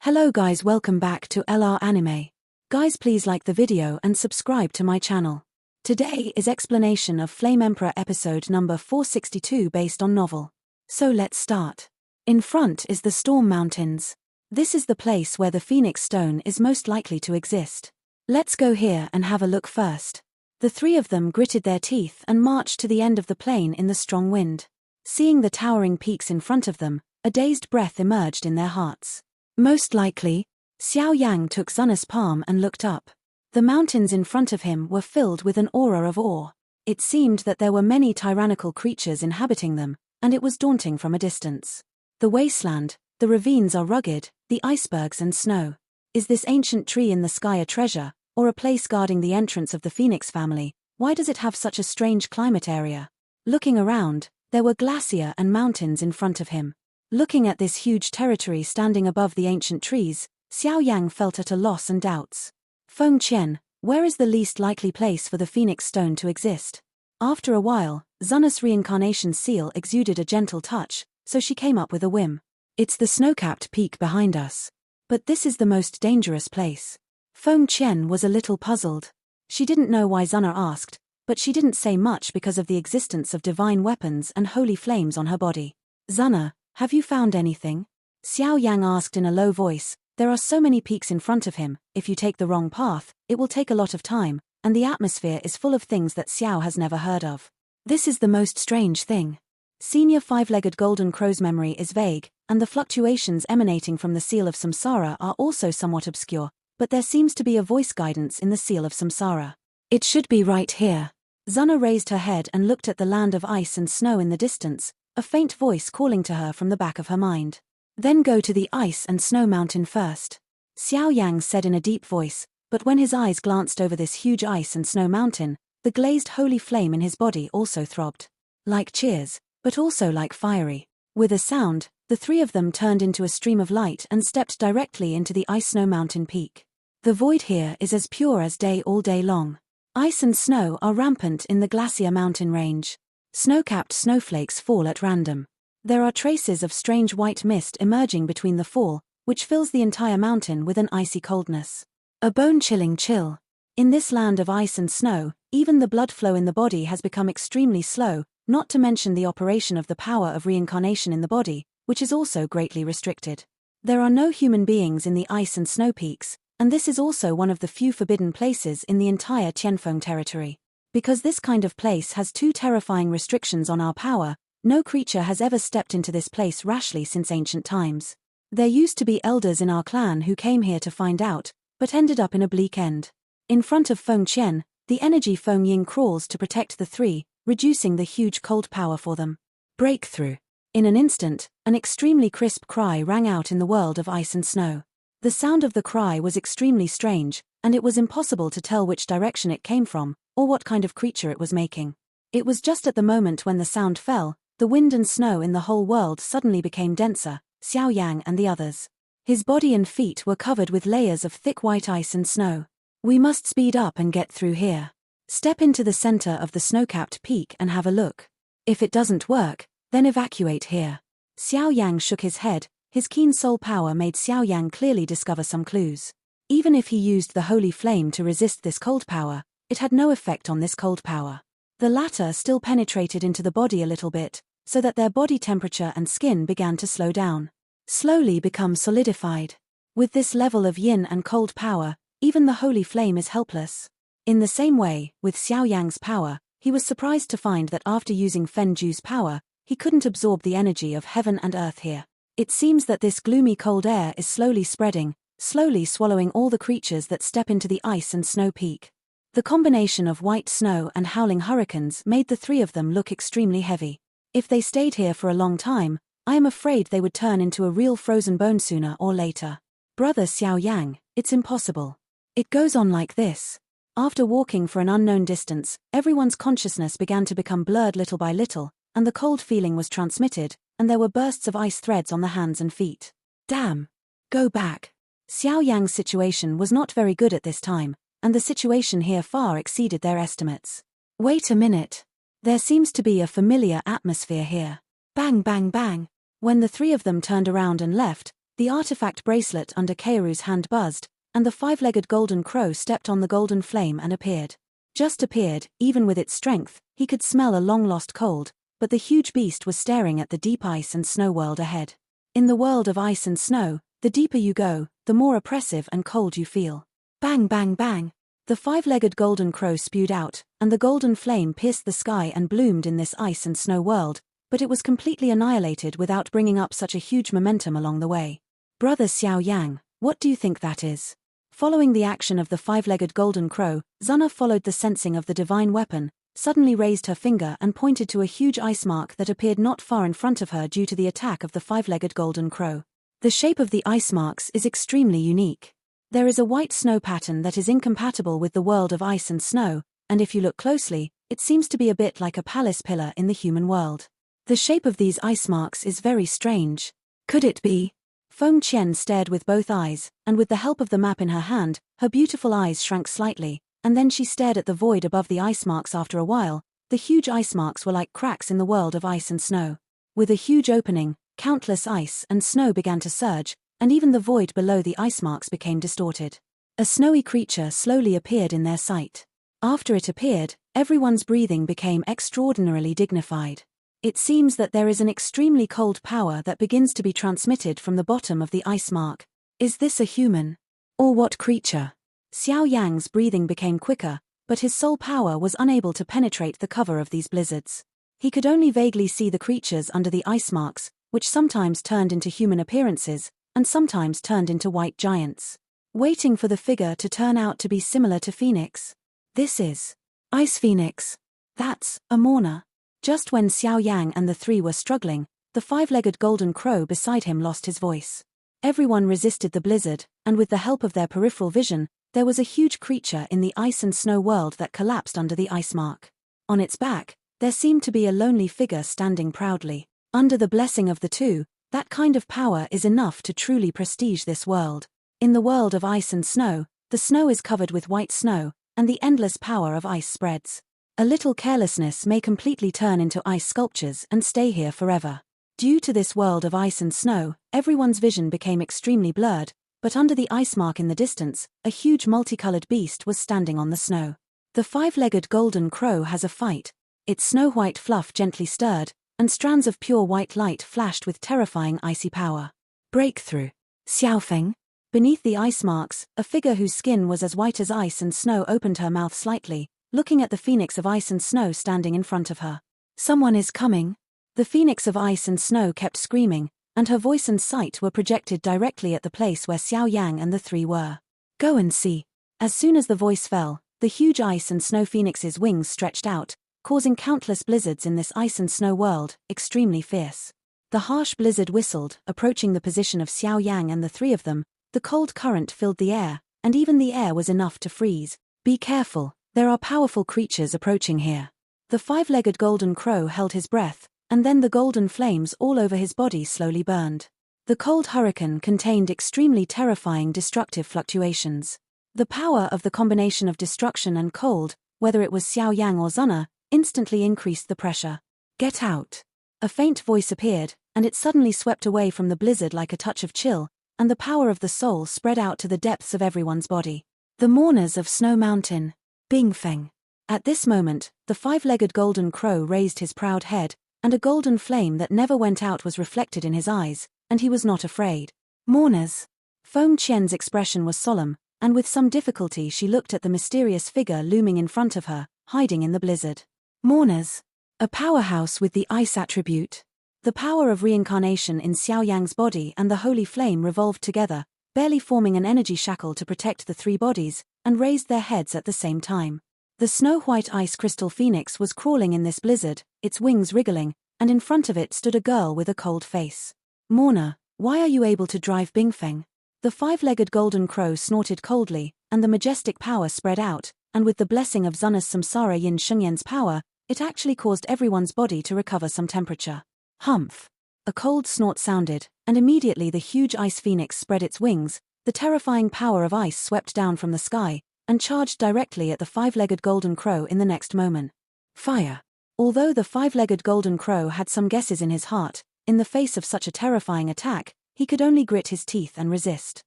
Hello guys, welcome back to LR Anime. Guys, please like the video and subscribe to my channel. Today is explanation of Flame Emperor episode number 462 based on novel. So let's start. In front is the Storm Mountains. This is the place where the Phoenix Stone is most likely to exist. Let's go here and have a look first. The three of them gritted their teeth and marched to the end of the plain in the strong wind. Seeing the towering peaks in front of them, a dazed breath emerged in their hearts. Most likely, Xiao Yan took Zunna's palm and looked up. The mountains in front of him were filled with an aura of awe. It seemed that there were many tyrannical creatures inhabiting them, and it was daunting from a distance. The wasteland, the ravines are rugged, the icebergs and snow. Is this ancient tree in the sky a treasure, or a place guarding the entrance of the Phoenix family? Why does it have such a strange climate area? Looking around, there were glacier and mountains in front of him. Looking at this huge territory standing above the ancient trees, Xiao Yang felt at a loss and doubts. Feng Qian, where is the least likely place for the Phoenix Stone to exist? After a while, Zunna's reincarnation seal exuded a gentle touch, so she came up with a whim. It's the snow-capped peak behind us. But this is the most dangerous place. Feng Qian was a little puzzled. She didn't know why Zunna asked, but she didn't say much because of the existence of divine weapons and holy flames on her body. Zunna, have you found anything? Xiao Yang asked in a low voice. There are so many peaks in front of him, if you take the wrong path, it will take a lot of time, and the atmosphere is full of things that Xiao has never heard of. This is the most strange thing. Senior five-legged golden crow's memory is vague, and the fluctuations emanating from the seal of samsara are also somewhat obscure, but there seems to be a voice guidance in the seal of samsara. It should be right here. Zunna raised her head and looked at the land of ice and snow in the distance, a faint voice calling to her from the back of her mind. Then go to the ice and snow mountain first. Xiao Yang said in a deep voice, but when his eyes glanced over this huge ice and snow mountain, the glazed holy flame in his body also throbbed. Like cheers, but also like fiery. With a sound, the three of them turned into a stream of light and stepped directly into the ice-snow mountain peak. The void here is as pure as day all day long. Ice and snow are rampant in the glacier mountain range. Snow-capped snowflakes fall at random. There are traces of strange white mist emerging between the fall, which fills the entire mountain with an icy coldness. A bone-chilling chill. In this land of ice and snow, even the blood flow in the body has become extremely slow, not to mention the operation of the power of reincarnation in the body, which is also greatly restricted. There are no human beings in the ice and snow peaks, and this is also one of the few forbidden places in the entire Tianfeng territory. Because this kind of place has two terrifying restrictions on our power, no creature has ever stepped into this place rashly since ancient times. There used to be elders in our clan who came here to find out, but ended up in a bleak end. In front of Feng Qian, the energy Feng Ying crawls to protect the three, reducing the huge cold power for them. Breakthrough. In an instant, an extremely crisp cry rang out in the world of ice and snow. The sound of the cry was extremely strange, and it was impossible to tell which direction it came from, or what kind of creature it was making. It was just at the moment when the sound fell, the wind and snow in the whole world suddenly became denser, Xiao Yang and the others. His body and feet were covered with layers of thick white ice and snow. We must speed up and get through here. Step into the center of the snow-capped peak and have a look. If it doesn't work, then evacuate here. Xiao Yang shook his head. His keen soul power made Xiao Yang clearly discover some clues. Even if he used the holy flame to resist this cold power, it had no effect on this cold power. The latter still penetrated into the body a little bit, so that their body temperature and skin began to slow down. Slowly become solidified. With this level of yin and cold power, even the holy flame is helpless. In the same way, with Xiao Yang's power, he was surprised to find that after using Fen Ju's power, he couldn't absorb the energy of heaven and earth here. It seems that this gloomy cold air is slowly spreading, slowly swallowing all the creatures that step into the ice and snow peak. The combination of white snow and howling hurricanes made the three of them look extremely heavy. If they stayed here for a long time, I am afraid they would turn into a real frozen bone sooner or later. Brother Xiao Yang, it's impossible. It goes on like this. After walking for an unknown distance, everyone's consciousness began to become blurred little by little, and the cold feeling was transmitted, and there were bursts of ice threads on the hands and feet. Damn. Go back. Xiao Yang's situation was not very good at this time, and the situation here far exceeded their estimates. Wait a minute. There seems to be a familiar atmosphere here. Bang bang bang. When the three of them turned around and left, The artifact bracelet under Kaoru's hand buzzed, and the five-legged golden crow stepped on the golden flame and appeared. Just appeared, even with its strength, he could smell a long-lost cold, but the huge beast was staring at the deep ice and snow world ahead. In the world of ice and snow, the deeper you go, the more oppressive and cold you feel. Bang bang bang! The five-legged golden crow spewed out, and the golden flame pierced the sky and bloomed in this ice and snow world, but it was completely annihilated without bringing up such a huge momentum along the way. Brother Xiao Yang, what do you think that is? Following the action of the five-legged golden crow, Zuna followed the sensing of the divine weapon, suddenly raised her finger and pointed to a huge ice mark that appeared not far in front of her due to the attack of the five-legged golden crow. The shape of the ice marks is extremely unique. There is a white snow pattern that is incompatible with the world of ice and snow, and if you look closely, it seems to be a bit like a palace pillar in the human world. The shape of these ice marks is very strange. Could it be? Feng Qian stared with both eyes, and with the help of the map in her hand, her beautiful eyes shrank slightly, and then she stared at the void above the ice marks. After a while, the huge ice marks were like cracks in the world of ice and snow. With a huge opening, countless ice and snow began to surge, and even the void below the ice marks became distorted. A snowy creature slowly appeared in their sight. After it appeared, everyone's breathing became extraordinarily dignified. It seems that there is an extremely cold power that begins to be transmitted from the bottom of the ice mark. Is this a human? Or what creature? Xiao Yang's breathing became quicker, but his soul power was unable to penetrate the cover of these blizzards. He could only vaguely see the creatures under the ice marks, which sometimes turned into human appearances, and sometimes turned into white giants. Waiting for the figure to turn out to be similar to Phoenix. This is Ice Phoenix. That's a mourner. Just when Xiao Yang and the three were struggling, the five-legged golden crow beside him lost his voice. Everyone resisted the blizzard, and with the help of their peripheral vision, there was a huge creature in the ice and snow world that collapsed under the ice mark. On its back, there seemed to be a lonely figure standing proudly. Under the blessing of the two, that kind of power is enough to truly prestige this world. In the world of ice and snow, the snow is covered with white snow, and the endless power of ice spreads. A little carelessness may completely turn into ice sculptures and stay here forever. Due to this world of ice and snow, everyone's vision became extremely blurred, but under the ice mark in the distance, a huge multicolored beast was standing on the snow. The five-legged golden crow has a fight. Its snow-white fluff gently stirred, and strands of pure white light flashed with terrifying icy power. Breakthrough. Xiaofeng. Beneath the ice marks, a figure whose skin was as white as ice and snow opened her mouth slightly, looking at the phoenix of ice and snow standing in front of her. Someone is coming. The phoenix of ice and snow kept screaming, and her voice and sight were projected directly at the place where Xiao Yang and the three were. Go and see. As soon as the voice fell, the huge ice and snow phoenix's wings stretched out, causing countless blizzards in this ice and snow world, extremely fierce. The harsh blizzard whistled, approaching the position of Xiao Yang and the three of them. The cold current filled the air, and even the air was enough to freeze. Be careful. There are powerful creatures approaching here. The five-legged golden crow held his breath, and then the golden flames all over his body slowly burned. The cold hurricane contained extremely terrifying destructive fluctuations. The power of the combination of destruction and cold, whether it was Xiao Yang or Zuna, instantly increased the pressure. Get out. A faint voice appeared, and it suddenly swept away from the blizzard like a touch of chill, and the power of the soul spread out to the depths of everyone's body. The mourners of Snow Mountain. Bingfeng. At this moment, the five-legged golden crow raised his proud head, and a golden flame that never went out was reflected in his eyes, and he was not afraid. Mourners. Feng Qian's expression was solemn, and with some difficulty she looked at the mysterious figure looming in front of her, hiding in the blizzard. Mourners. A powerhouse with the ice attribute. The power of reincarnation in Xiao Yang's body and the holy flame revolved together, barely forming an energy shackle to protect the three bodies, and raised their heads at the same time. The snow-white ice crystal phoenix was crawling in this blizzard, its wings wriggling, and in front of it stood a girl with a cold face. Mourner, why are you able to drive Bingfeng? The five-legged golden crow snorted coldly, and the majestic power spread out, and with the blessing of Zuna's samsara yin shengyan's power, it actually caused everyone's body to recover some temperature. Humph. A cold snort sounded, and immediately the huge ice phoenix spread its wings. The terrifying power of ice swept down from the sky, and charged directly at the five-legged golden crow in the next moment. Fire. Although the five-legged golden crow had some guesses in his heart, in the face of such a terrifying attack, he could only grit his teeth and resist.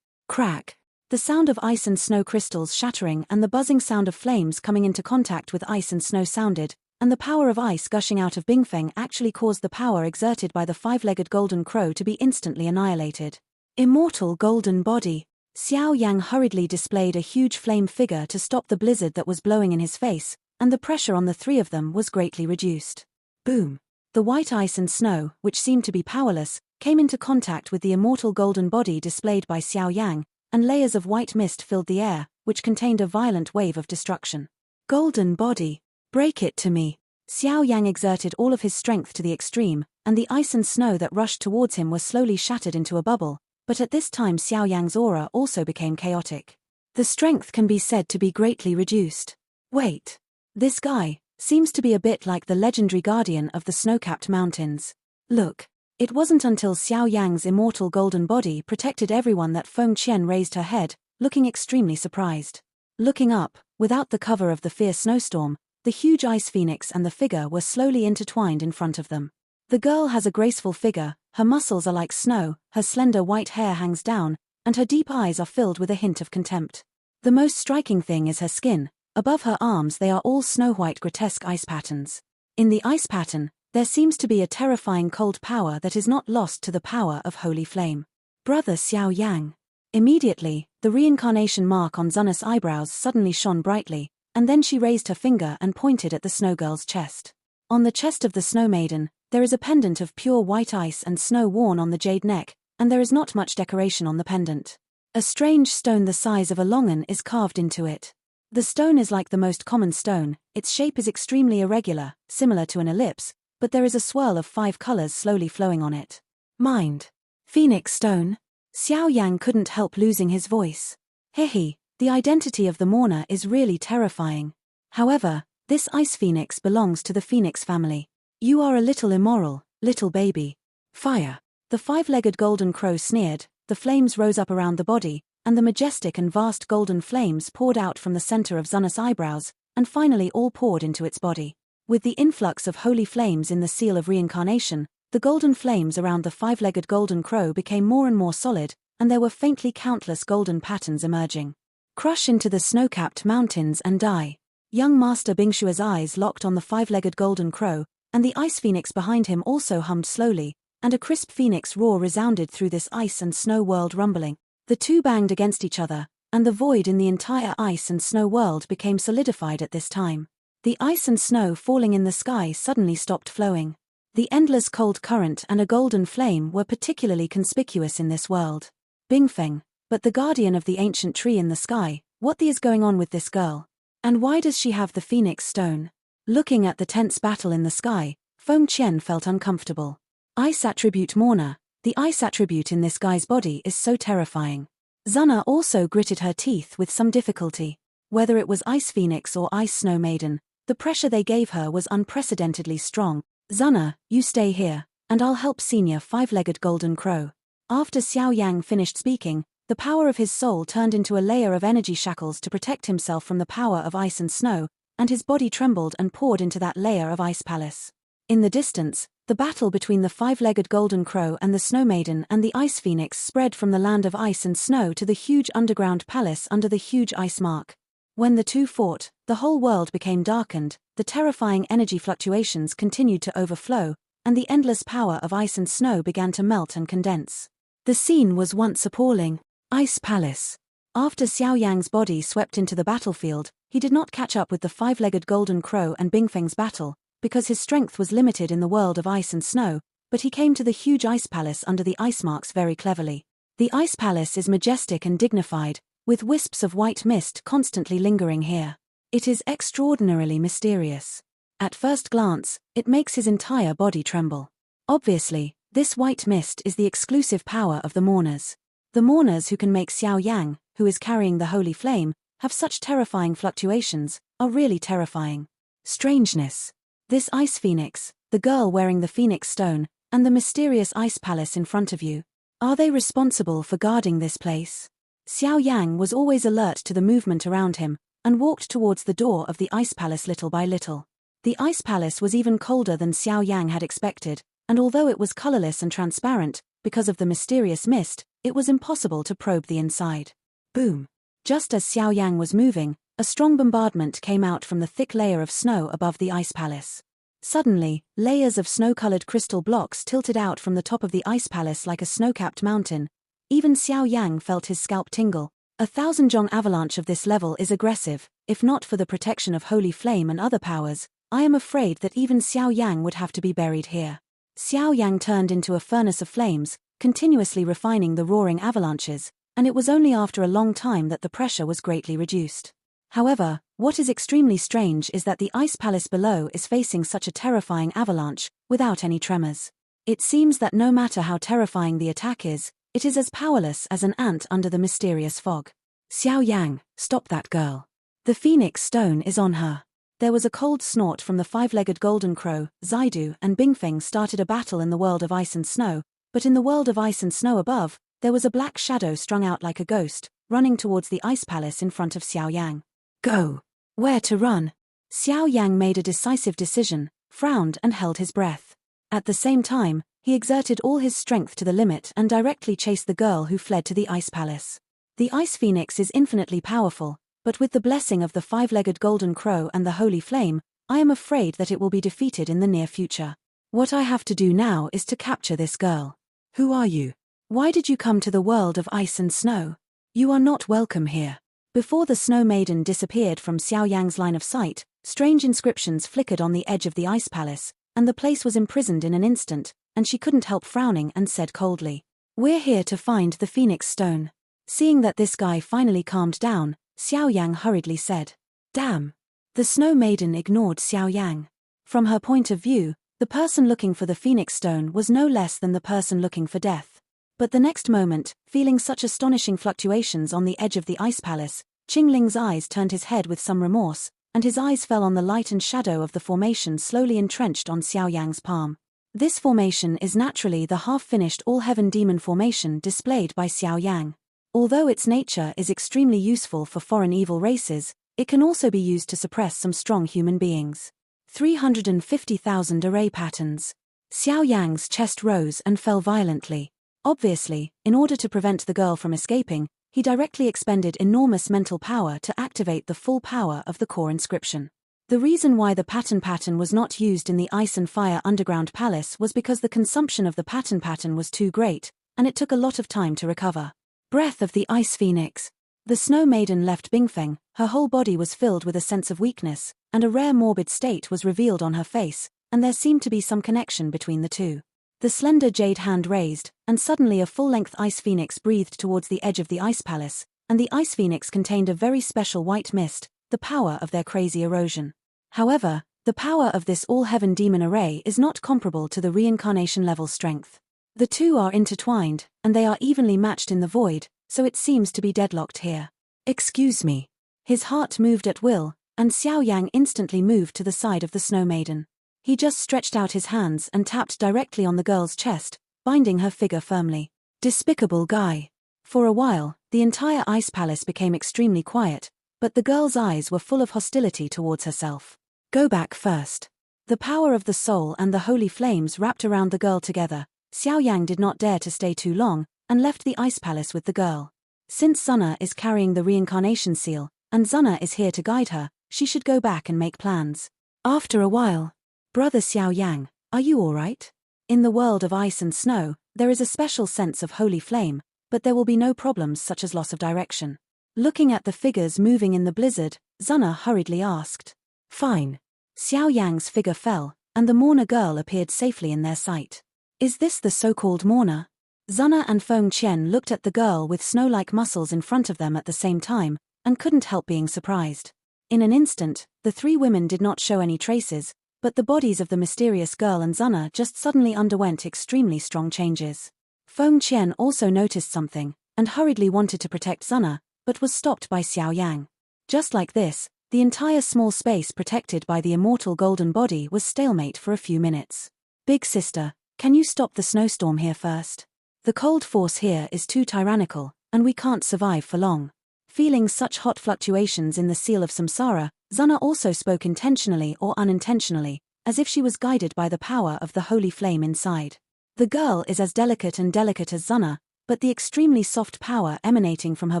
Crack! The sound of ice and snow crystals shattering and the buzzing sound of flames coming into contact with ice and snow sounded, and the power of ice gushing out of Bingfeng actually caused the power exerted by the five-legged golden crow to be instantly annihilated. Immortal golden body. Xiao Yang hurriedly displayed a huge flame figure to stop the blizzard that was blowing in his face, and the pressure on the three of them was greatly reduced. Boom! The white ice and snow, which seemed to be powerless, came into contact with the immortal golden body displayed by Xiao Yang, and layers of white mist filled the air, which contained a violent wave of destruction. Golden body! Break it to me! Xiao Yang exerted all of his strength to the extreme, and the ice and snow that rushed towards him were slowly shattered into a bubble, but at this time Xiao Yang's aura also became chaotic. The strength can be said to be greatly reduced. Wait! This guy seems to be a bit like the legendary guardian of the snow-capped mountains. Look! It wasn't until Xiao Yang's immortal golden body protected everyone that Feng Qian raised her head, looking extremely surprised. Looking up, without the cover of the fierce snowstorm, the huge ice phoenix and the figure were slowly intertwined in front of them. The girl has a graceful figure, her muscles are like snow, her slender white hair hangs down, and her deep eyes are filled with a hint of contempt. The most striking thing is her skin. Above her arms they are all snow-white grotesque ice patterns. In the ice pattern, there seems to be a terrifying cold power that is not lost to the power of holy flame. Brother Xiao Yang. Immediately, the reincarnation mark on Zunna's eyebrows suddenly shone brightly, and then she raised her finger and pointed at the snow girl's chest. On the chest of the snow maiden, there is a pendant of pure white ice and snow worn on the jade neck, and there is not much decoration on the pendant. A strange stone the size of a longan is carved into it. The stone is like the most common stone, its shape is extremely irregular, similar to an ellipse, but there is a swirl of 5 colors slowly flowing on it. Mind. Phoenix stone? Xiao Yang couldn't help losing his voice. Hehe, the identity of the mourner is really terrifying. However, this ice phoenix belongs to the phoenix family. You are a little immoral, little baby. Fire. The five-legged golden crow sneered, the flames rose up around the body, and the majestic and vast golden flames poured out from the center of Zunna's eyebrows, and finally all poured into its body. With the influx of holy flames in the seal of reincarnation, the golden flames around the five-legged golden crow became more and more solid, and there were faintly countless golden patterns emerging. Crush into the snow-capped mountains and die. Young Master Bingshua's eyes locked on the five-legged golden crow, and the ice phoenix behind him also hummed slowly, and a crisp phoenix roar resounded through this ice and snow world rumbling. The two banged against each other, and the void in the entire ice and snow world became solidified at this time. The ice and snow falling in the sky suddenly stopped flowing. The endless cold current and a golden flame were particularly conspicuous in this world. Bingfeng, but the guardian of the ancient tree in the sky, what is going on with this girl? And why does she have the phoenix stone? Looking at the tense battle in the sky, Feng Qian felt uncomfortable. Ice attribute mourner, the ice attribute in this guy's body is so terrifying. Zunna also gritted her teeth with some difficulty. Whether it was ice phoenix or ice snow maiden, the pressure they gave her was unprecedentedly strong. Zunna, you stay here, and I'll help senior five-legged golden crow. After Xiao Yang finished speaking, the power of his soul turned into a layer of energy shackles to protect himself from the power of ice and snow, and his body trembled and poured into that layer of ice palace. In the distance, the battle between the five-legged golden crow and the snow maiden and the ice phoenix spread from the land of ice and snow to the huge underground palace under the huge ice mark. When the two fought, the whole world became darkened, the terrifying energy fluctuations continued to overflow, and the endless power of ice and snow began to melt and condense. The scene was once appalling. Ice Palace. After Xiao Yang's body swept into the battlefield, he did not catch up with the five-legged golden crow and Bingfeng's battle, because his strength was limited in the world of ice and snow, but he came to the huge ice palace under the ice marks very cleverly. The ice palace is majestic and dignified, with wisps of white mist constantly lingering here. It is extraordinarily mysterious. At first glance, it makes his entire body tremble. Obviously, this white mist is the exclusive power of the mourners. The mourners who can make Xiao Yang, who is carrying the holy flame, have such terrifying fluctuations, are really terrifying. Strangeness. This ice phoenix, the girl wearing the phoenix stone, and the mysterious ice palace in front of you. Are they responsible for guarding this place? Xiao Yang was always alert to the movement around him, and walked towards the door of the ice palace little by little. The ice palace was even colder than Xiao Yang had expected, and although it was colorless and transparent, because of the mysterious mist, it was impossible to probe the inside. Boom! Just as Xiao Yang was moving, a strong bombardment came out from the thick layer of snow above the ice palace. Suddenly, layers of snow-colored crystal blocks tilted out from the top of the ice palace like a snow-capped mountain. Even Xiao Yang felt his scalp tingle. A 1,000-jong avalanche of this level is aggressive. If not for the protection of holy flame and other powers, I am afraid that even Xiao Yang would have to be buried here. Xiao Yang turned into a furnace of flames, continuously refining the roaring avalanches, and it was only after a long time that the pressure was greatly reduced. However, what is extremely strange is that the ice palace below is facing such a terrifying avalanche, without any tremors. It seems that no matter how terrifying the attack is, it is as powerless as an ant under the mysterious fog. Xiao Yang, stop that girl. The phoenix stone is on her. There was a cold snort from the five-legged golden crow. Zaidu and Bingfeng started a battle in the world of ice and snow, but in the world of ice and snow above, there was a black shadow strung out like a ghost, running towards the ice palace in front of Xiao Yang. Go! Where to run? Xiao Yang made a decisive decision, frowned and held his breath. At the same time, he exerted all his strength to the limit and directly chased the girl who fled to the ice palace. The ice phoenix is infinitely powerful, but with the blessing of the five-legged golden crow and the holy flame, I am afraid that it will be defeated in the near future. What I have to do now is to capture this girl. Who are you? Why did you come to the world of ice and snow? You are not welcome here. Before the snow maiden disappeared from Xiao Yang's line of sight, strange inscriptions flickered on the edge of the ice palace, and the place was imprisoned in an instant, and she couldn't help frowning and said coldly, "We're here to find the phoenix stone." Seeing that this guy finally calmed down, Xiao Yang hurriedly said, "Damn." The snow maiden ignored Xiao Yang. From her point of view, the person looking for the phoenix stone was no less than the person looking for death. But the next moment, feeling such astonishing fluctuations on the edge of the ice palace, Qingling's eyes turned his head with some remorse, and his eyes fell on the light and shadow of the formation slowly entrenched on Xiao Yang's palm. This formation is naturally the half-finished all-heaven demon formation displayed by Xiao Yang. Although its nature is extremely useful for foreign evil races, it can also be used to suppress some strong human beings. 350,000 array patterns. Xiao Yang's chest rose and fell violently. Obviously, in order to prevent the girl from escaping, he directly expended enormous mental power to activate the full power of the core inscription. The reason why the pattern was not used in the Ice and Fire Underground Palace was because the consumption of the pattern was too great, and it took a lot of time to recover. Breath of the Ice Phoenix. The Snow Maiden left Bingfeng, her whole body was filled with a sense of weakness, and a rare morbid state was revealed on her face, and there seemed to be some connection between the two. The slender jade hand raised, and suddenly a full-length Ice Phoenix breathed towards the edge of the Ice Palace, and the Ice Phoenix contained a very special white mist, the power of their crazy erosion. However, the power of this all-heaven demon array is not comparable to the reincarnation level strength. The two are intertwined, and they are evenly matched in the void, so it seems to be deadlocked here. Excuse me. His heart moved at will, and Xiao Yang instantly moved to the side of the Snow Maiden. He just stretched out his hands and tapped directly on the girl's chest, binding her figure firmly. Despicable guy. For a while, the entire ice palace became extremely quiet, but the girl's eyes were full of hostility towards herself. Go back first. The power of the soul and the holy flames wrapped around the girl together. Xiao Yang did not dare to stay too long, and left the ice palace with the girl. Since Zuna is carrying the reincarnation seal, and Zuna is here to guide her, she should go back and make plans. After a while, Brother Xiao Yang, are you alright? In the world of ice and snow, there is a special sense of holy flame, but there will be no problems such as loss of direction. Looking at the figures moving in the blizzard, Zuna hurriedly asked. Fine. Xiao Yang's figure fell, and the mourner girl appeared safely in their sight. Is this the so-called mourner? Zuna and Feng Qian looked at the girl with snow-like muscles in front of them at the same time, and couldn't help being surprised. In an instant, the three women did not show any traces, but the bodies of the mysterious girl and Zuna just suddenly underwent extremely strong changes. Feng Qian also noticed something, and hurriedly wanted to protect Zuna, but was stopped by Xiao Yang. Just like this, the entire small space protected by the immortal golden body was stalemate for a few minutes. Big sister, can you stop the snowstorm here first? The cold force here is too tyrannical, and we can't survive for long. Feeling such hot fluctuations in the seal of samsara, Zuna also spoke intentionally or unintentionally, as if she was guided by the power of the holy flame inside. The girl is as delicate as Zana, but the extremely soft power emanating from her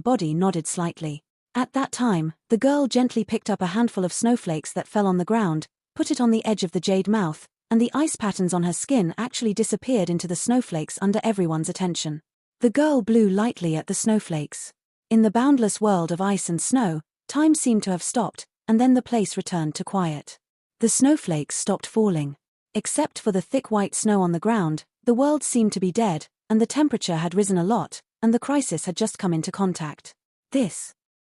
body nodded slightly. At that time, the girl gently picked up a handful of snowflakes that fell on the ground, put it on the edge of the jade mouth, and the ice patterns on her skin actually disappeared into the snowflakes under everyone's attention. The girl blew lightly at the snowflakes. In the boundless world of ice and snow, time seemed to have stopped, and then the place returned to quiet. The snowflakes stopped falling. Except for the thick white snow on the ground, the world seemed to be dead, and the temperature had risen a lot, and the crisis had just come into contact.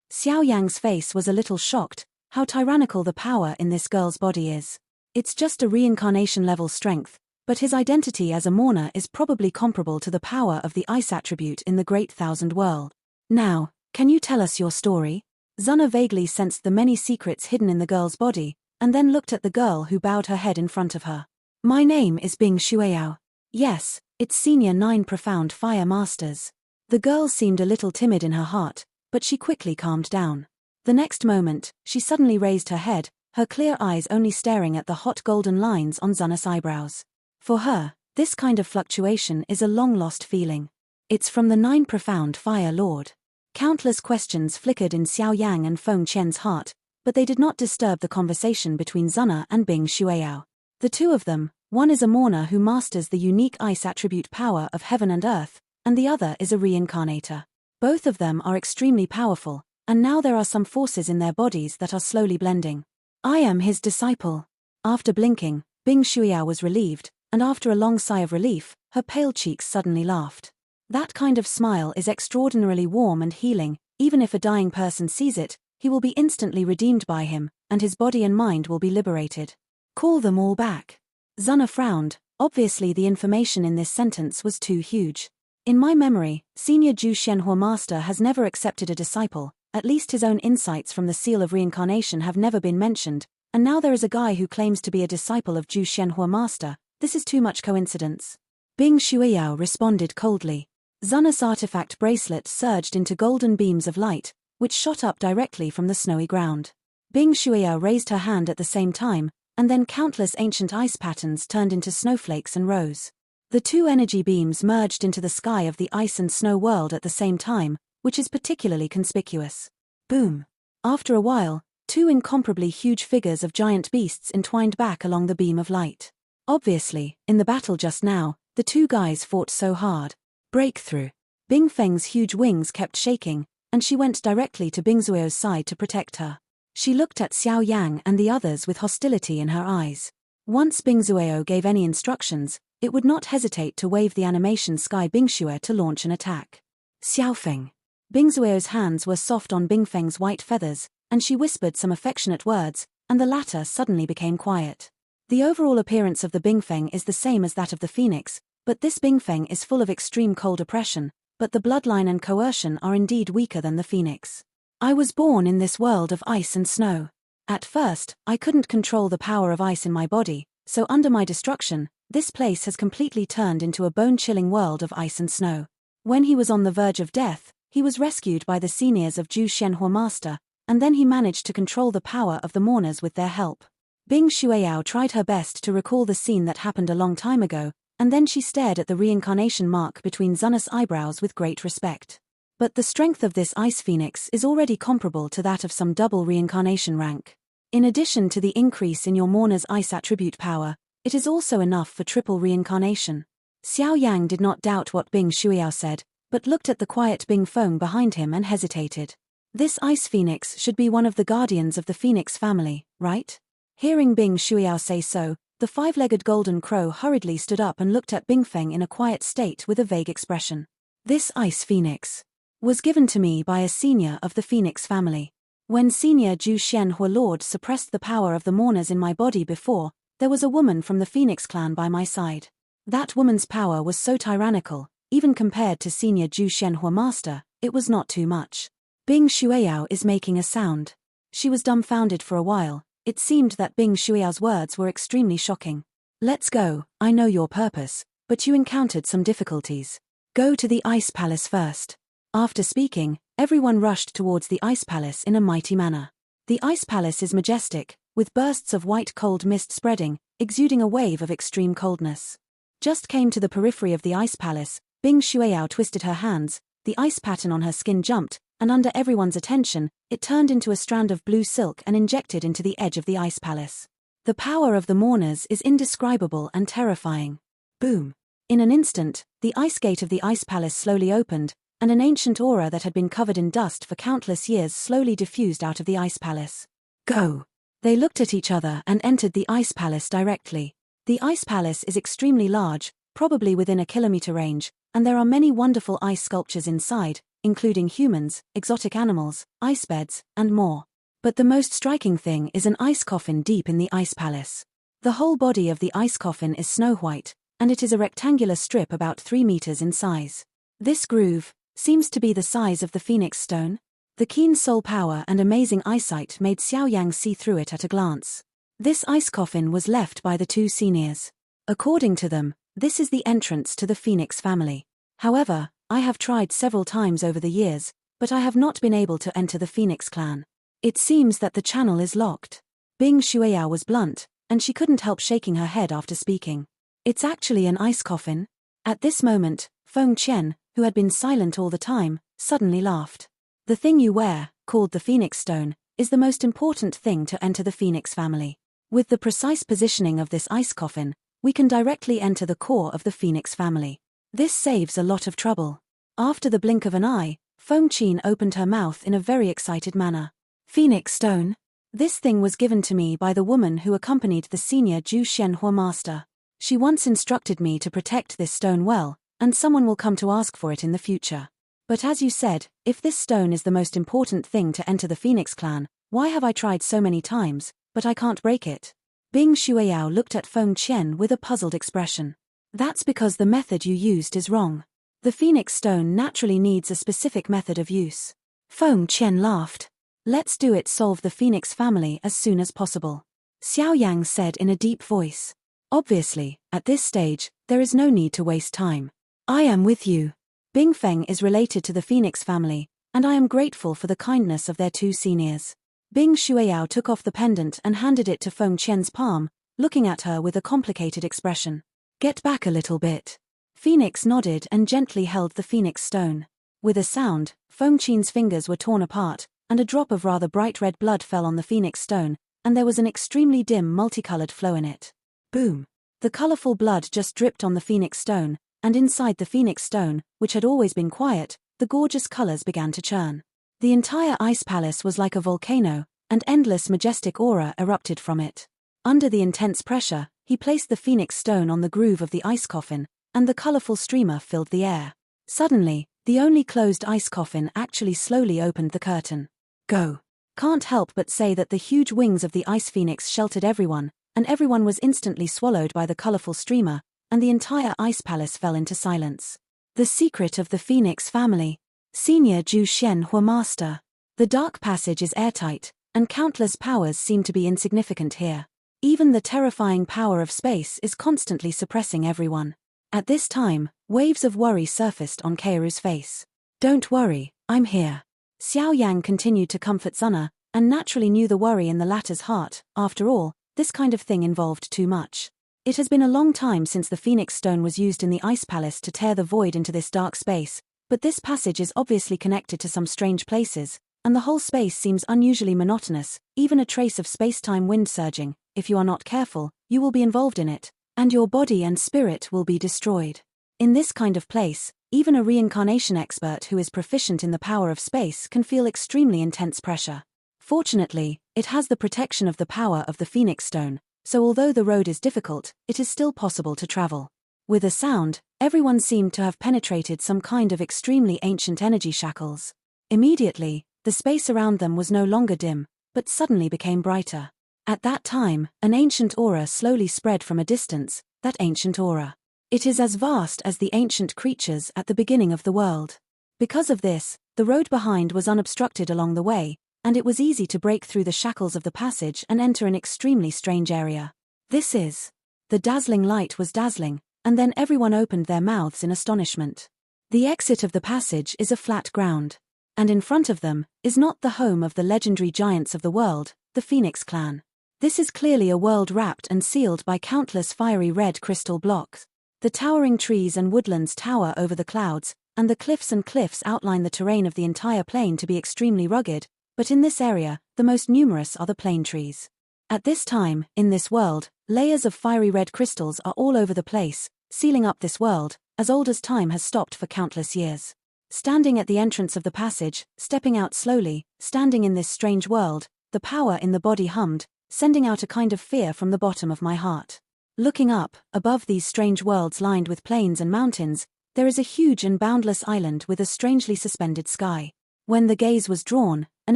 Xiao Yang's face was a little shocked. How tyrannical the power in this girl's body is. It's just a reincarnation-level strength, but his identity as a mourner is probably comparable to the power of the ice attribute in the Great Thousand World. Now, can you tell us your story? Zana vaguely sensed the many secrets hidden in the girl's body, and then looked at the girl who bowed her head in front of her. My name is Bing Shueyao. Yes, it's Senior 9 Profound Fire Masters. The girl seemed a little timid in her heart, but she quickly calmed down. The next moment, she suddenly raised her head, her clear eyes only staring at the hot golden lines on Zana's eyebrows. For her, this kind of fluctuation is a long-lost feeling. It's from the 9 Profound Fire Lord. Countless questions flickered in Xiao Yang and Feng Qian's heart, but they did not disturb the conversation between Zana and Bing Shueyao. The two of them, one is a mourner who masters the unique ice attribute power of heaven and earth, and the other is a reincarnator. Both of them are extremely powerful, and now there are some forces in their bodies that are slowly blending. I am his disciple. After blinking, Bing Shueyao was relieved, and after a long sigh of relief, her pale cheeks suddenly laughed. That kind of smile is extraordinarily warm and healing. Even if a dying person sees it, he will be instantly redeemed by him, and his body and mind will be liberated. Call them all back. Zana frowned. Obviously the information in this sentence was too huge. In my memory, Senior Zhu Xianhua Master has never accepted a disciple, at least his own insights from the Seal of Reincarnation have never been mentioned, and now there is a guy who claims to be a disciple of Zhu Xianhua Master. This is too much coincidence. Bing Shueyao responded coldly. Zana's artifact bracelet surged into golden beams of light, which shot up directly from the snowy ground. Bing Shueyao raised her hand at the same time, and then countless ancient ice patterns turned into snowflakes and rose. The two energy beams merged into the sky of the ice and snow world at the same time, which is particularly conspicuous. Boom! After a while, two incomparably huge figures of giant beasts entwined back along the beam of light. Obviously, in the battle just now, the two guys fought so hard. Breakthrough. Bing Feng's huge wings kept shaking, and she went directly to Bing Zuo's side to protect her. She looked at Xiao Yang and the others with hostility in her eyes. Once Bing Zuo gave any instructions, it would not hesitate to wave the animation Sky Bingxue to launch an attack. Xiaofeng. Bing Zuo's hands were soft on Bing Feng's white feathers, and she whispered some affectionate words, and the latter suddenly became quiet. The overall appearance of the Bing Feng is the same as that of the phoenix, but this Bing Feng is full of extreme cold oppression, but the bloodline and coercion are indeed weaker than the phoenix. I was born in this world of ice and snow. At first, I couldn't control the power of ice in my body, so under my destruction, this place has completely turned into a bone-chilling world of ice and snow. When he was on the verge of death, he was rescued by the seniors of Zhu Xianhua Master, and then he managed to control the power of the mourners with their help. Bing Shueyao tried her best to recall the scene that happened a long time ago, and then she stared at the reincarnation mark between Zana's eyebrows with great respect. But the strength of this ice phoenix is already comparable to that of some double reincarnation rank. In addition to the increase in your mourner's ice attribute power, it is also enough for triple reincarnation. Xiao Yang did not doubt what Bing Shueyao said, but looked at the quiet Bing Feng behind him and hesitated. This ice phoenix should be one of the guardians of the phoenix family, right? Hearing Bing Shueyao say so, the five-legged golden crow hurriedly stood up and looked at Bing Feng in a quiet state with a vague expression. This ice phoenix was given to me by a senior of the phoenix family. When Senior Zhu Xianhua Lord suppressed the power of the mourners in my body before, there was a woman from the Phoenix clan by my side. That woman's power was so tyrannical, even compared to Senior Zhu Xianhua Master, it was not too much. Bing Shueyao is making a sound. She was dumbfounded for a while. It seemed that Bing Shueyao's words were extremely shocking. Let's go, I know your purpose, but you encountered some difficulties. Go to the Ice Palace first. After speaking, everyone rushed towards the Ice Palace in a mighty manner. The Ice Palace is majestic, with bursts of white cold mist spreading, exuding a wave of extreme coldness. just came to the periphery of the ice palace, Bing Shueyao twisted her hands, the ice pattern on her skin jumped, and under everyone's attention, it turned into a strand of blue silk and injected into the edge of the ice palace. The power of the mourners is indescribable and terrifying. Boom! In an instant, the ice gate of the ice palace slowly opened, and an ancient aura that had been covered in dust for countless years slowly diffused out of the ice palace. Go! They looked at each other and entered the ice palace directly. The ice palace is extremely large, probably within a kilometer range, and there are many wonderful ice sculptures inside, including humans, exotic animals, ice beds, and more. But the most striking thing is an ice coffin deep in the ice palace. The whole body of the ice coffin is snow white, and it is a rectangular strip about 3 meters in size. This groove seems to be the size of the phoenix stone. The keen soul power and amazing eyesight made Xiao Yang see through it at a glance. This ice coffin was left by the two seniors. According to them, this is the entrance to the Phoenix family. However, I have tried several times over the years, but I have not been able to enter the Phoenix clan. It seems that the channel is locked. Bing Shueyao was blunt, and she couldn't help shaking her head after speaking. It's actually an ice coffin? At this moment, Feng Qian, who had been silent all the time, suddenly laughed. The thing you wear, called the Phoenix Stone, is the most important thing to enter the Phoenix family. With the precise positioning of this ice coffin, we can directly enter the core of the Phoenix family. This saves a lot of trouble. After the blink of an eye, Feng Qian opened her mouth in a very excited manner. Phoenix Stone? This thing was given to me by the woman who accompanied the senior Zhu Shenhua master. She once instructed me to protect this stone well, and someone will come to ask for it in the future. But as you said, if this stone is the most important thing to enter the Phoenix clan, why have I tried so many times, but I can't break it? Bing Shueyao looked at Feng Qian with a puzzled expression. That's because the method you used is wrong. The Phoenix stone naturally needs a specific method of use. Feng Qian laughed. Let's do it. Solve the Phoenix family as soon as possible. Xiao Yang said in a deep voice. Obviously, at this stage, there is no need to waste time. I am with you. Bing Feng is related to the Phoenix family, and I am grateful for the kindness of their two seniors. Bing Shueyao took off the pendant and handed it to Feng Qian's palm, looking at her with a complicated expression. Get back a little bit. Phoenix nodded and gently held the Phoenix stone. With a sound, Feng Qian's fingers were torn apart, and a drop of rather bright red blood fell on the Phoenix stone, and there was an extremely dim multicolored flow in it. Boom! The colorful blood just dripped on the Phoenix stone, and inside the Phoenix stone, which had always been quiet, the gorgeous colors began to churn. The entire ice palace was like a volcano, and endless majestic aura erupted from it. Under the intense pressure, he placed the Phoenix stone on the groove of the ice coffin, and the colorful streamer filled the air. Suddenly, the only closed ice coffin actually slowly opened the curtain. Go! Can't help but say that the huge wings of the ice phoenix sheltered everyone, and everyone was instantly swallowed by the colorful streamer, and the entire ice palace fell into silence. The secret of the Phoenix family. Senior Zhu Shenhua master. The dark passage is airtight, and countless powers seem to be insignificant here. Even the terrifying power of space is constantly suppressing everyone. At this time, waves of worry surfaced on Keiru's face. Don't worry, I'm here. Xiao Yang continued to comfort Zuna, and naturally knew the worry in the latter's heart. After all, this kind of thing involved too much. It has been a long time since the Phoenix Stone was used in the Ice Palace to tear the void into this dark space, but this passage is obviously connected to some strange places, and the whole space seems unusually monotonous, even a trace of space-time wind surging. If you are not careful, you will be involved in it, and your body and spirit will be destroyed. In this kind of place, even a reincarnation expert who is proficient in the power of space can feel extremely intense pressure. Fortunately, it has the protection of the power of the Phoenix Stone, so although the road is difficult, it is still possible to travel. With a sound, everyone seemed to have penetrated some kind of extremely ancient energy shackles. Immediately, the space around them was no longer dim, but suddenly became brighter. At that time, an ancient aura slowly spread from a distance, that ancient aura. It is as vast as the ancient creatures at the beginning of the world. Because of this, the road behind was unobstructed along the way, and it was easy to break through the shackles of the passage and enter an extremely strange area. This is. The dazzling light was dazzling, and then everyone opened their mouths in astonishment. The exit of the passage is a flat ground. And in front of them, is not the home of the legendary giants of the world, the Phoenix clan. This is clearly a world wrapped and sealed by countless fiery red crystal blocks. The towering trees and woodlands tower over the clouds, and the cliffs outline the terrain of the entire plain to be extremely rugged, but in this area, the most numerous are the plane trees. At this time, in this world, layers of fiery red crystals are all over the place, sealing up this world, as old as time has stopped for countless years. Standing at the entrance of the passage, stepping out slowly, standing in this strange world, the power in the body hummed, sending out a kind of fear from the bottom of my heart. Looking up, above these strange worlds lined with plains and mountains, there is a huge and boundless island with a strangely suspended sky. When the gaze was drawn, an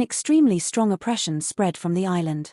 extremely strong oppression spread from the island.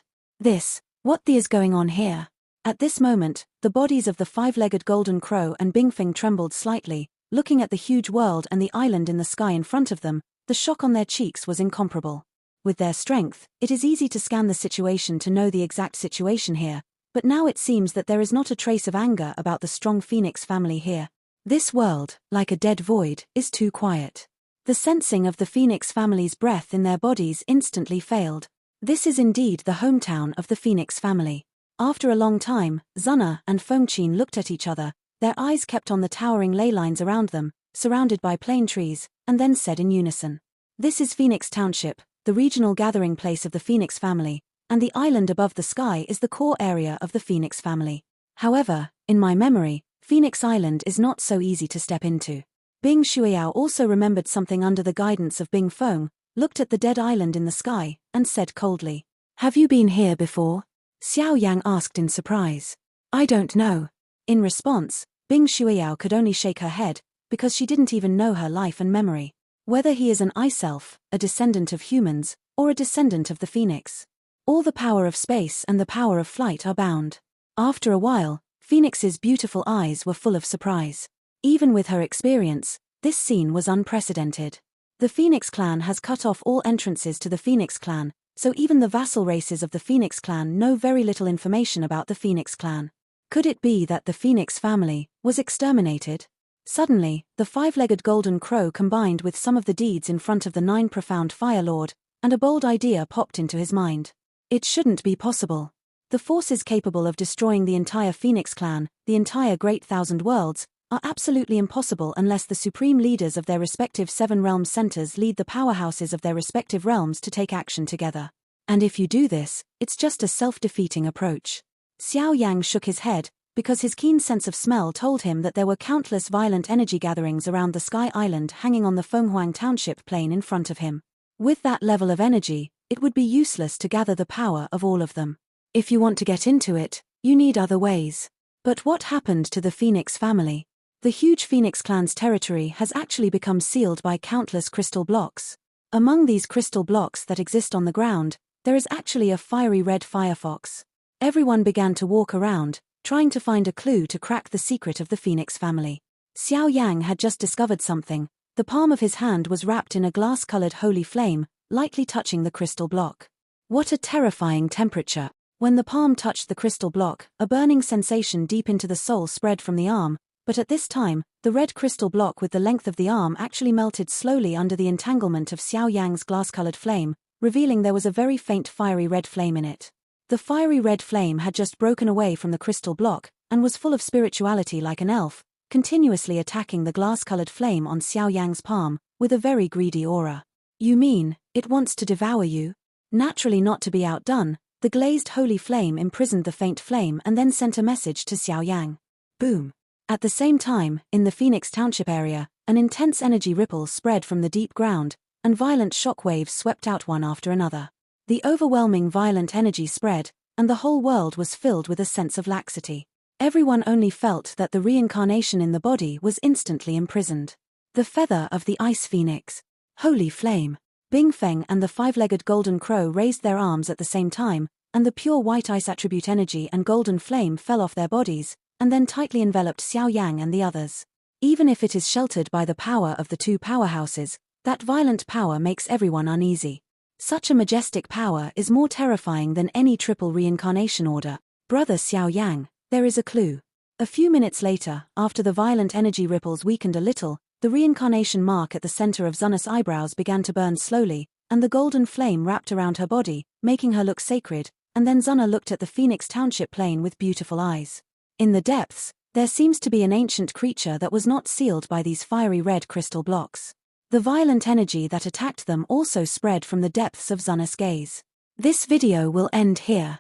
What is going on here? At this moment, the bodies of the five-legged golden crow and Bingfeng trembled slightly, looking at the huge world and the island in the sky in front of them. The shock on their cheeks was incomparable. With their strength, it is easy to scan the situation to know the exact situation here, but now it seems that there is not a trace of anger about the strong Phoenix family here. This world, like a dead void, is too quiet. The sensing of the Phoenix family's breath in their bodies instantly failed. This is indeed the hometown of the Phoenix family. After a long time, Zuna and Fengqin looked at each other, their eyes kept on the towering ley lines around them, surrounded by plane trees, and then said in unison, "This is Phoenix Township, the regional gathering place of the Phoenix family, and the island above the sky is the core area of the Phoenix family. However, in my memory, Phoenix Island is not so easy to step into." Bing Shuiao also remembered something under the guidance of Bing Feng, looked at the dead island in the sky, and said coldly, "Have you been here before?" Xiao Yang asked in surprise. "I don't know." In response, Bing Shuiao could only shake her head, because she didn't even know her life and memory. Whether he is an ice elf, a descendant of humans, or a descendant of the Phoenix. All the power of space and the power of flight are bound. After a while, Phoenix's beautiful eyes were full of surprise. Even with her experience, this scene was unprecedented. The Phoenix clan has cut off all entrances to the Phoenix clan, so even the vassal races of the Phoenix clan know very little information about the Phoenix clan. Could it be that the Phoenix family was exterminated? Suddenly, the five-legged golden crow combined with some of the deeds in front of the 9 profound Fire Lord, and a bold idea popped into his mind. It shouldn't be possible. The forces capable of destroying the entire Phoenix clan, the entire Great Thousand Worlds, are absolutely impossible unless the supreme leaders of their respective 7 realm centers lead the powerhouses of their respective realms to take action together. And if you do this, it's just a self-defeating approach. Xiao Yang shook his head, because his keen sense of smell told him that there were countless violent energy gatherings around the Sky Island hanging on the Fenghuang Township plain in front of him. With that level of energy, it would be useless to gather the power of all of them. If you want to get into it, you need other ways. But what happened to the Phoenix family? The huge Phoenix clan's territory has actually become sealed by countless crystal blocks. Among these crystal blocks that exist on the ground, there is actually a fiery red firefox. Everyone began to walk around, trying to find a clue to crack the secret of the Phoenix family. Xiao Yang had just discovered something. The palm of his hand was wrapped in a glass-colored holy flame, lightly touching the crystal block. What a terrifying temperature! When the palm touched the crystal block, a burning sensation deep into the soul spread from the arm, but at this time, the red crystal block with the length of the arm actually melted slowly under the entanglement of Xiao Yang's glass-colored flame, revealing there was a very faint fiery red flame in it. The fiery red flame had just broken away from the crystal block, and was full of spirituality like an elf, continuously attacking the glass-colored flame on Xiao Yang's palm, with a very greedy aura. "You mean, it wants to devour you?" Naturally not to be outdone, the glazed holy flame imprisoned the faint flame and then sent a message to Xiao Yang. Boom! At the same time, in the Phoenix Township area, an intense energy ripple spread from the deep ground, and violent shock waves swept out one after another. The overwhelming violent energy spread, and the whole world was filled with a sense of laxity. Everyone only felt that the reincarnation in the body was instantly imprisoned. The feather of the ice phoenix. Holy flame! Bingfeng and the five-legged golden crow raised their arms at the same time, and the pure white ice attribute energy and golden flame fell off their bodies, and then tightly enveloped Xiao Yang and the others. Even if it is sheltered by the power of the 2 powerhouses, that violent power makes everyone uneasy. Such a majestic power is more terrifying than any triple reincarnation order. Brother Xiao Yang, there is a clue. A few minutes later, after the violent energy ripples weakened a little, the reincarnation mark at the center of Zuna's eyebrows began to burn slowly, and the golden flame wrapped around her body, making her look sacred, and then Zuna looked at the Phoenix Township plain with beautiful eyes. In the depths, There seems to be an ancient creature that was not sealed by these fiery red crystal blocks. The violent energy that attacked them also spread from the depths of Zunna's gaze. This video will end here.